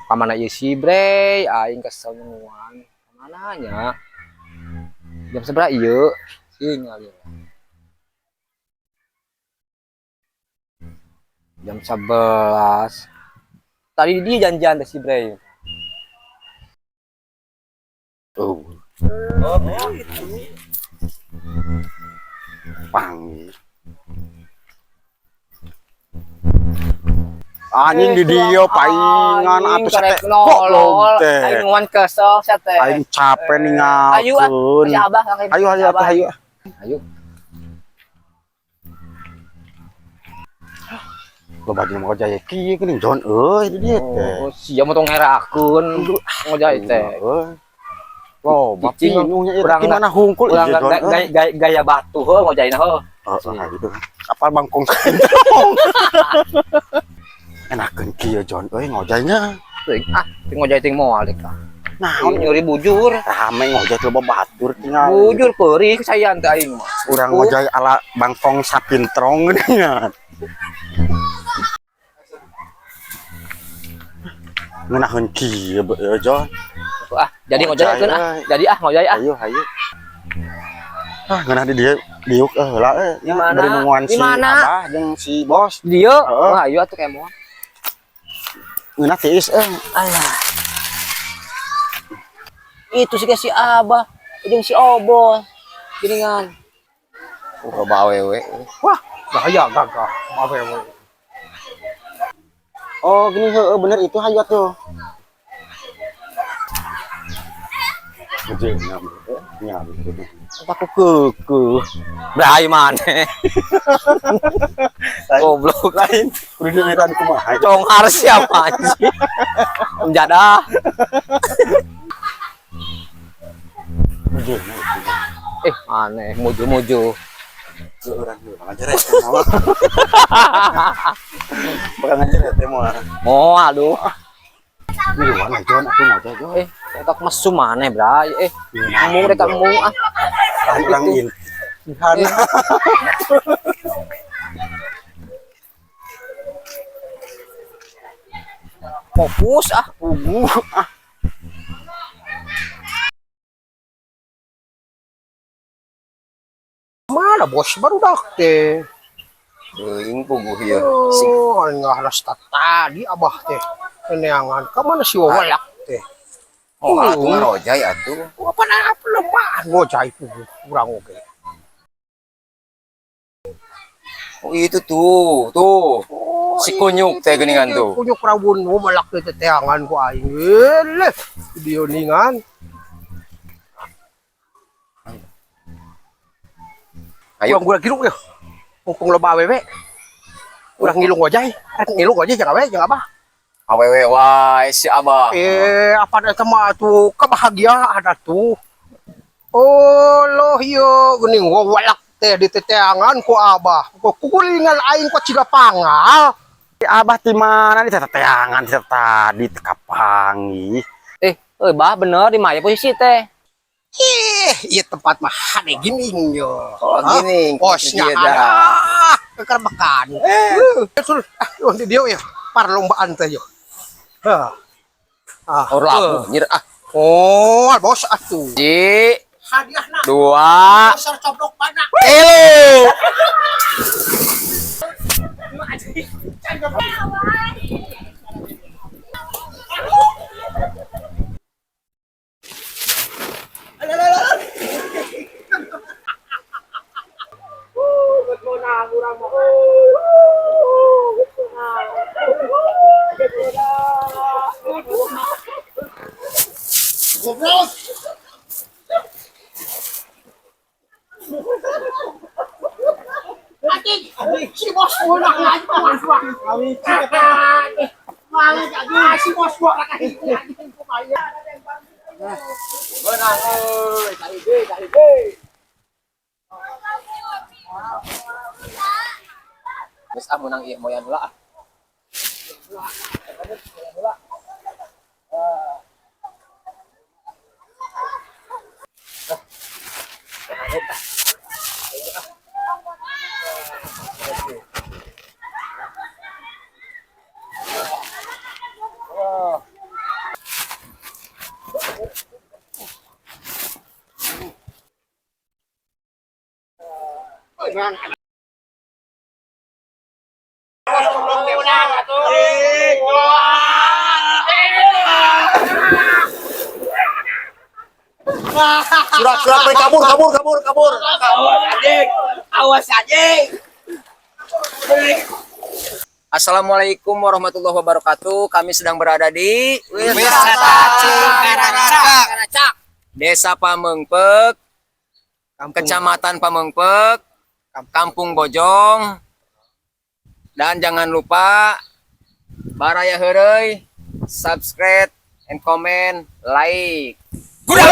Pamana ieu si bre aing kesel nuan. Mananya? Jam seberapa ieu? Tinggal ya. Jam 11. Tadi dia janjian si bre. Oh, Itu. pang. Anjing di dia paingan atuh sate nolol. Aing nuan kesel sate. Aing capek ninggalkeun. Ayo si Abah Ayo atuh ayo. Ayo. Lo bagi mau jaya kieu geuning John euy di dieu teh. Oh, sia mah tong ngerakeun ngojai teh. Oh, Cicing bapinunya itu urang gimana hungkul urang ieu John. gaya batu heuh ngojaina heuh. Gitu. Kapal bangkong. Enakeun kieu John euy ngojayna. Teuing ting ngojai ting moal deh kah. Naon Nyuri bujur. rame ngojay coba batur tinggal. Bujur peurih kesayan teh aing mah. Urang ngojay ala bangkong sapintrong geuningan. Ngeunaheun kieu beuh John. Jadi ngojai ah. Jadi ngojai ah. Ayo hayu. Ngeunah di dieu diuk heula Di mana? bari nungguan Di si mana? Abah jeung si Bos. Dieu. Wah, ayo atuh kemon. Ngeunah tiis Alah. Itu si Abah jeung si Obol. Geuningan. Loba awewe. Wah, bahaya gagah awewe. Oh, gini heueuh bener itu hayu atuh. Gede nyam. Aku keukeut. Brai maneh. Goblok Lain kudu dieuran kumaha. conghar siapa anjing. Menjadah. Aneh, muju-muju. Urang ngajaret moal. Bakal ngajaret moal. Oh, aduh. Ini luar John aku ngojay John. Etak mesum maneh, Bray. Ngomong rek ngomong ah. Urang in. Fokus ah. Mana bos baru dak teh. Teuing puguh ieu. Oh, ngahalas tadi abah teh. Neangan ka mana si wawalak teh. Oh, atuh ngarojay atuh. Apa lemah ngojai puguh urang oge. Oh, itu tuh. Si kunyuk teh geuningan tuh. Kunyuk rawun wawalak teh teangan ku aing. Leh, video ningan. Ayo. Urang gilung ya. Mumpung loba awewe. Urang ngilung ngojai. Ngilung ngojai jangan abah. Awewe wae si Abah. Apa ada sama tuh kebahagiaan ada tuh. Oh loh yo geuning wawalak teh di teteangan ku abah. Kukulingan aing ku Cigapangal. Abah di mana di teteangan tadi kapangi. Bah bener di maya posisi teh. Iya tempat mah hane gini yo. Oh, gini. Posnya ada. Kekerbakan. Di dia ya. Perlombaan teh yo. Labu nyir ah. Oh, bos atuh. Ji, Hadiahna 2. besar coblok banyak. Goblok. Si bos ulah lagi masuk. Si bos gua lagi bayar. Benang euy, cari deh. Geus menang ieu moyan heula ah. Surat mereka kabur. Assalamualaikum warahmatullahi wabarakatuh. Kami sedang berada di Wisata Cikaracak, Desa Pamengpek, Kecamatan Pamengpek, Kampung Bojong. Dan jangan lupa baraya heureuy, subscribe and comment, like. Kuda